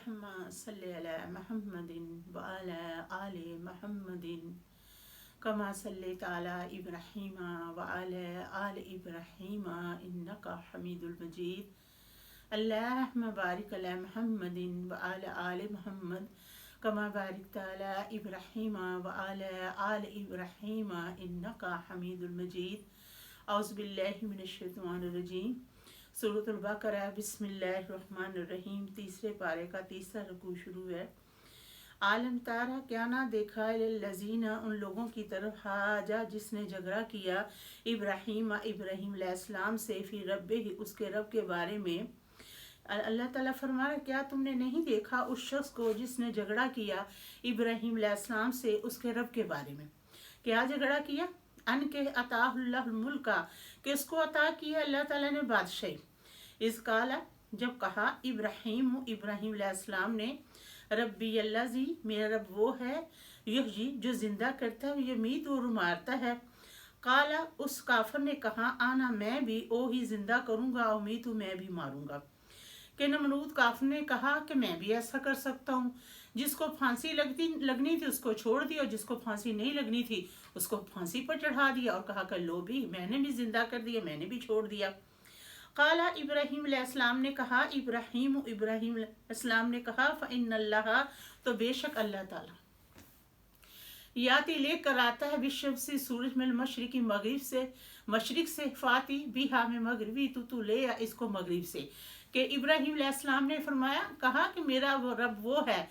اللهم صل على محمد وعلى آل محمد كما صليت على إبراهيم وعلى آل إبراهيم إنك حميد المجيد. اللهم بارك على محمد وعلى آل محمد كما باركت على إبراهيم وعلى آل إبراهيم إنك حميد المجيد. أعوذ بالله من الشیطان الرجیم. سورۃ البقرہ بسم اللہ الرحمن الرحیم. تیسرے پارے کا تیسرا رکوع شروع ہے. عالم تارا کیا نہ دیکھا الذین ان لوگوں کی طرف حاجہ جس نے جھگڑا کیا ابراہیم علیہ السلام سے فی ربہ اس کے رب کے بارے میں. اللہ تعالیٰ فرما رہا کیا تم نے نہیں دیکھا اس شخص کو جس نے جھگڑا کیا ابراہیم علیہ السلام سے اس کے رب کے بارے میں. کیا جھگڑا کیا؟ ان کے عطا اللہ الملک کہ اس کو عطا کیا اللہ تعالیٰ نے بادشاہی. اس کالا جب کہا ابراہیم علیہ السلام نے ربی الذی میرا رب وہ ہے یحیی جو زندہ کرتا ہے یمیت اور مارتا ہے. کالا اس کافر نے کہا آنا میں بھی ہی زندہ کروں گا امیت میں بھی ماروں گا. کہ نمرود کافر نے کہا کہ میں بھی ایسا کر سکتا ہوں. جس کو پھانسی لگنی تھی اس کو چھوڑ دیا اور جس کو پھانسی نہیں لگنی تھی اس کو پھانسی پر چڑھا دیا اور کہا کہ لو بھی میں نے بھی زندہ کر دیا میں نے بھی چھوڑ دیا. قالا ابراہیم علیہ السلام نے کہا ابراہیم علیہ السلام نے کہا فإن اللہ تو بے شک اللہ تعالیٰ یاتی لے کر آتا ہے بالشمس سورج میں المشرقی مشرق سے فاتی بیہا میں مغربی تو لے اس کو مغرب سے. کہ ابراہیم علیہ السلام نے فرمایا کہا کہ میرا وہ رب وہ ہے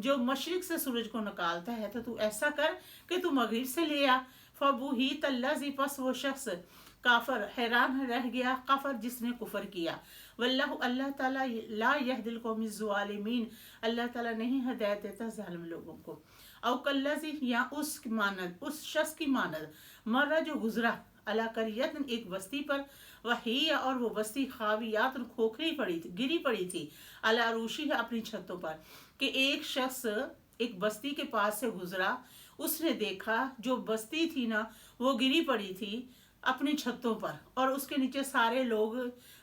جو مشرق سے سورج کو نکالتا ہے تو ایسا کر کہ تو مغرب سے لے آ. فبوہیت الذی پس وہ شخص کافر حیران رہ گیا کافر جس نے کفر کیا. واللہ اللہ تعالیٰ لا یہدی القوم الظالمین اللہ تعالیٰ نہیں ہدایت دیتا ظالم لوگوں کو. او کالذی یا اس شخص کی مانند مرہ جو گزرا علی قریۃ ایک بستی پر وہی اور وہ بستی خاویات گری پڑی تھی علی عروشی اپنی چھتوں پر. کہ ایک شخص ایک بستی کے پاس سے گزرا اس نے دیکھا جو بستی تھی نا وہ گری پڑی تھی اپنی چھتوں پر اور اس کے نیچے سارے لوگ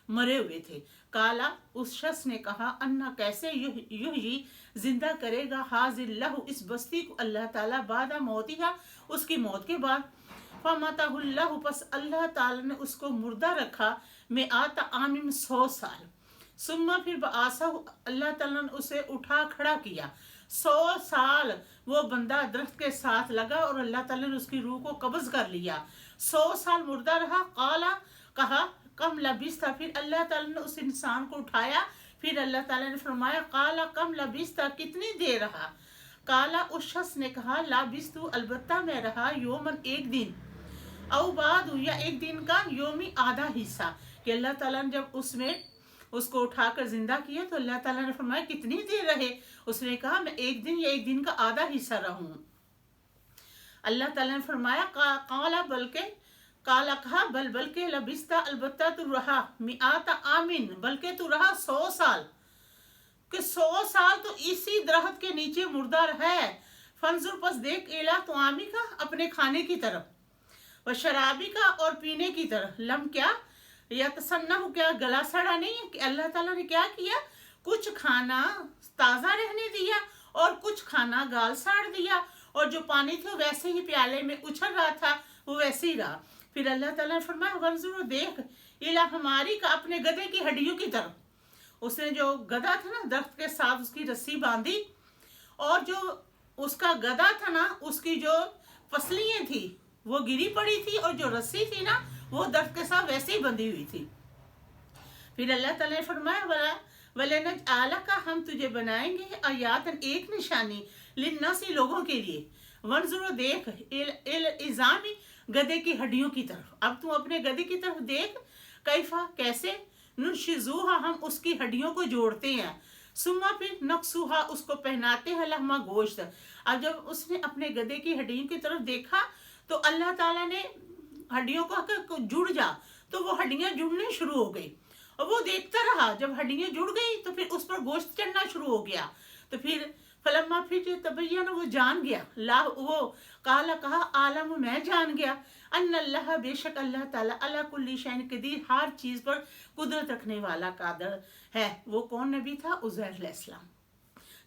مرے ہوئے تھے. کالا اس شخص نے کہا انا کیسے یحیی زندہ کرے گا حاضر اللہ اس بستی کو اللہ تعالیٰ بعد موتہا اس کی موت کے بعد. فماتہ اللہ پس اللہ تعالیٰ نے اس کو مردہ رکھا میں آتا عامم 100 سال. ثم پھر بآسہ اللہ تعالیٰ نے اسے اٹھا کھڑا کیا 100 سال وہ بندہ درخت کے ساتھ لگا اور اللہ تعالیٰ نے اس کی روح کو قبض کر لیا 100 سال مردہ رہا. قالا کہا کم لبثت پھر اللہ تعالیٰ نے اس انسان کو اٹھایا پھر اللہ تعالیٰ نے فرمایا قالا کم لبثت کتنی دیر رہا. قالا اس شخص نے کہا لبثت البتہ میں رہا یومن ایک دن او بعد یا ایک دن کا یومی آدھا حصہ. کہ اللہ تعالیٰ نے جب اس کو اٹھا کر زندہ کیا تو اللہ تعالیٰ نے فرمایا کتنی دیر رہے. اس نے کہا میں ایک دن یا ایک دن کا آدھا حصہ رہوں. اللہ تعالیٰ نے فرمایا کالا کہا بلکہ لبثت البتہ تو رہا مئات عامن بلکہ تو رہا 100 سال. کہ 100 سال تو اسی درخت کے نیچے مردہ ہے. فنظر پس دیکھ الی طعامی کا اپنے کھانے کی طرف و شرابی کا اور پینے کی طرف لم کیا یا تصنع کیا گلا سڑا نہیں ہے. کہ اللہ تعالیٰ نے کیا کیا کچھ کھانا تازہ رہنے دیا اور کچھ کھانا گال ساڑ دیا اور جو پانی تھا ویسے ہی پیالے میں اچھل رہا تھا وہ ویسے ہی رہا. پھر اللہ تعالیٰ نے فرمایا ورزر دیکھ الی ہماری کا اپنے گدھے کی ہڈیوں کی طرف. اس نے جو گدھا تھا نا درخت کے ساتھ اس کی رسی باندھی اور جو اس کا گدھا تھا نا اس کی جو پسلیاں تھی وہ گری پڑی تھی اور جو رسی تھی نا وہ درخت کے ساتھ ویسے ہی بندھی ہوئی تھی. پھر اللہ تعالیٰ نے فرمایا وَلَنَجْعَلَكَ ہم تجھے بنائیں گے آیاتاً ایک نشانی للناس لوگوں کے لیے. وانظر دیکھ العظام گدھے کی ہڈیوں کی طرف. اب تم اپنے گدھے کی طرف دیکھ کیفا کیسے ننشزوہا ہم اس کی ہڈیوں کو جوڑتے ہیں ثم پھر نقصوہا اس کو پہناتے ہیں لحمہ گوشت. اب جب اس نے اپنے گدھے کی ہڈیوں کی طرف دیکھا تو اللہ تعالیٰ نے ہڈیوں کو جڑ جا تو وہ ہڈیاں جڑنے شروع ہو گئی اور وہ دیکھتا رہا. جب ہڈیاں جڑ گئی تو پھر اس پر گوشت چڑھنا شروع ہو گیا. تو پھر فلما پھر جو تبین وہ جان گیا لا وہ کالا کہا عالم میں جان گیا ان اللہ بے شک اللہ تعالیٰ علی کل شیء قدیر ہر چیز پر قدرت رکھنے والا قادر ہے. وہ کون نبی تھا؟ عزیر علیہ السلام.